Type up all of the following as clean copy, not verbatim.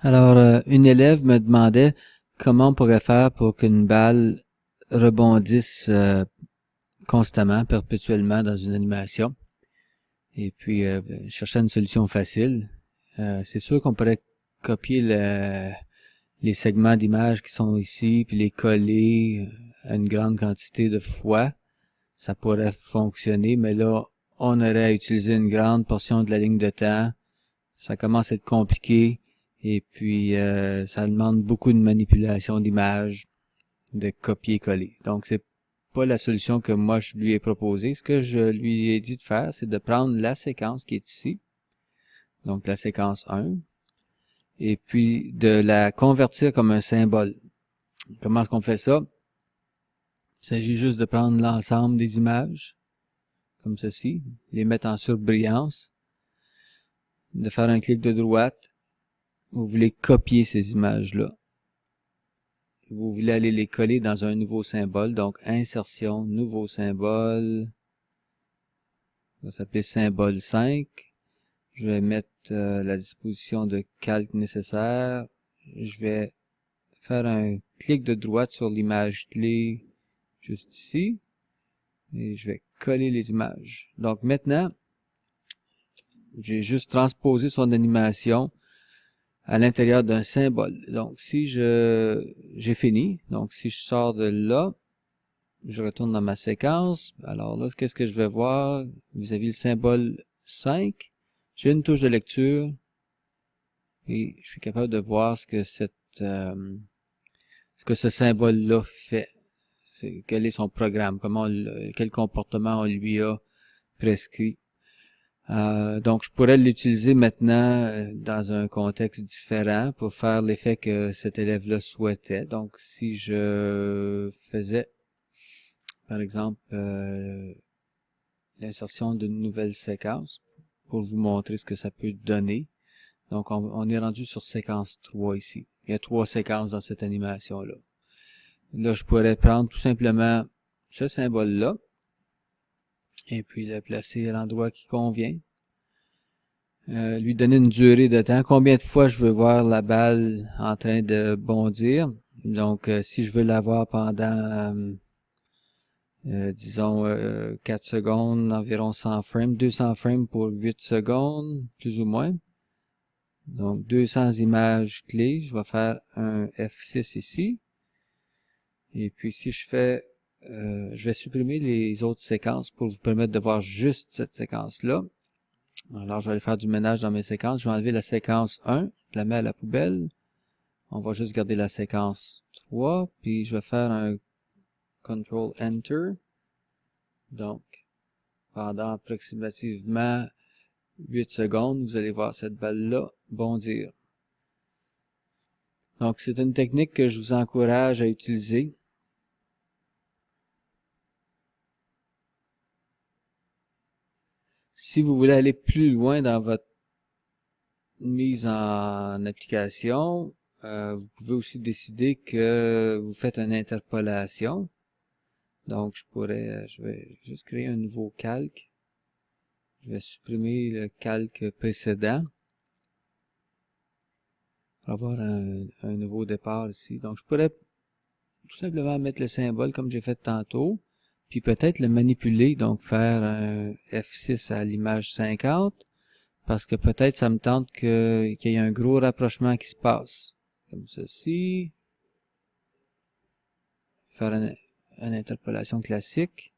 Alors, une élève me demandait comment on pourrait faire pour qu'une balle rebondisse constamment, perpétuellement dans une animation. Et puis, cherchait une solution facile. C'est sûr qu'on pourrait copier les segments d'images qui sont ici, puis les coller à une grande quantité de fois. Ça pourrait fonctionner, mais là, on aurait à utiliser une grande portion de la ligne de temps. Ça commence à être compliqué. Et puis, ça demande beaucoup de manipulation d'images, de copier-coller. Donc, c'est pas la solution que moi, je lui ai proposée. Ce que je lui ai dit de faire, c'est de prendre la séquence qui est ici, donc la séquence 1, et puis de la convertir comme un symbole. Comment est-ce qu'on fait ça? Il s'agit juste de prendre l'ensemble des images, comme ceci, les mettre en surbrillance, de faire un clic de droite. Vous voulez copier ces images-là. Vous voulez aller les coller dans un nouveau symbole, donc insertion, nouveau symbole, ça va s'appeler symbole 5. Je vais mettre la disposition de calque nécessaire. Je vais faire un clic de droite sur l'image clé juste ici, et je vais coller les images. Donc maintenant, j'ai juste transposé son animation à l'intérieur d'un symbole. Donc si j'ai fini, donc si je sors de là, je retourne dans ma séquence. Alors là, qu'est-ce que je vais voir vis-à-vis le symbole 5? J'ai une touche de lecture et je suis capable de voir ce que ce que ce symbole-là fait. Quel est son programme, quel comportement on lui a prescrit. Donc, je pourrais l'utiliser maintenant dans un contexte différent pour faire l'effet que cet élève-là souhaitait. Donc, si je faisais par exemple, l'insertion d'une nouvelle séquence pour vous montrer ce que ça peut donner. Donc, on est rendu sur séquence 3 ici. Il y a 3 séquences dans cette animation-là. Là, je pourrais prendre tout simplement ce symbole-là et puis le placer à l'endroit qui convient. Lui donner une durée de temps. Combien de fois je veux voir la balle en train de bondir. Donc, si je veux la voir pendant... disons 4 secondes, environ 100 frames, 200 frames pour 8 secondes, plus ou moins. Donc 200 images clés, je vais faire un F6 ici. Et puis si je fais, je vais supprimer les autres séquences pour vous permettre de voir juste cette séquence-là. Alors je vais aller faire du ménage dans mes séquences, je vais enlever la séquence 1, je la mets à la poubelle. On va juste garder la séquence 3, puis je vais faire un Ctrl Enter. Donc, pendant approximativement 8 secondes, vous allez voir cette balle-là bondir. Donc, c'est une technique que je vous encourage à utiliser. Si vous voulez aller plus loin dans votre mise en application, vous pouvez aussi décider que vous faites une interpolation. Donc, je vais juste créer un nouveau calque. Je vais supprimer le calque précédent pour avoir un nouveau départ ici. Donc, je pourrais tout simplement mettre le symbole comme j'ai fait tantôt, puis peut-être le manipuler, donc faire un F6 à l'image 50, parce que peut-être ça me tente qu'il y ait un gros rapprochement qui se passe. Comme ceci. Faire une interpolation classique.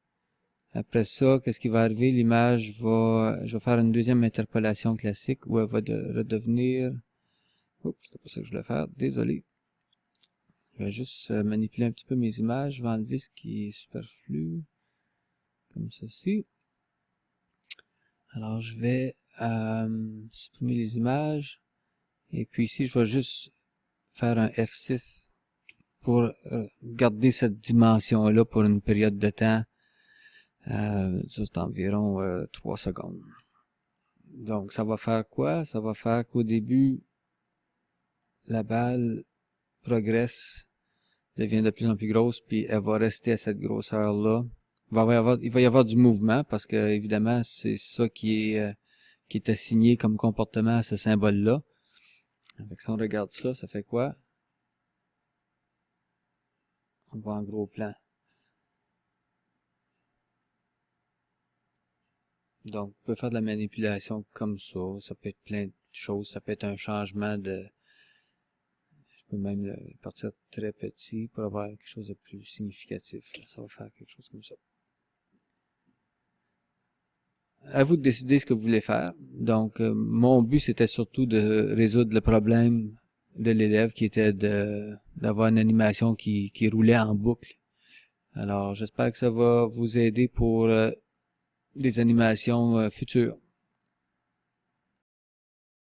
Après ça, qu'est-ce qui va arriver? L'image je vais faire une deuxième interpolation classique où elle va redevenir... Oups, c'était pas ça que je voulais faire, désolé. Je vais juste manipuler un petit peu mes images, je vais enlever ce qui est superflu, comme ceci. Alors je vais supprimer les images, et puis ici je vais juste faire un F6 pour garder cette dimension-là pour une période de temps, juste environ 3 secondes. Donc ça va faire quoi? Ça va faire qu'au début, la balle progresse, devient de plus en plus grosse, puis elle va rester à cette grosseur-là. Il va y avoir du mouvement, parce que évidemment, c'est ça qui est assigné comme comportement à ce symbole-là. Fait que si on regarde ça, ça fait quoi? On voit en gros plan. Donc, vous pouvez faire de la manipulation comme ça. Ça peut être plein de choses. Ça peut être un changement de... Je peux même le partir très petit pour avoir quelque chose de plus significatif. Là, ça va faire quelque chose comme ça. À vous de décider ce que vous voulez faire. Donc, mon but, c'était surtout de résoudre le problème de l'élève qui était d'avoir une animation qui roulait en boucle. Alors, j'espère que ça va vous aider pour des animations futures.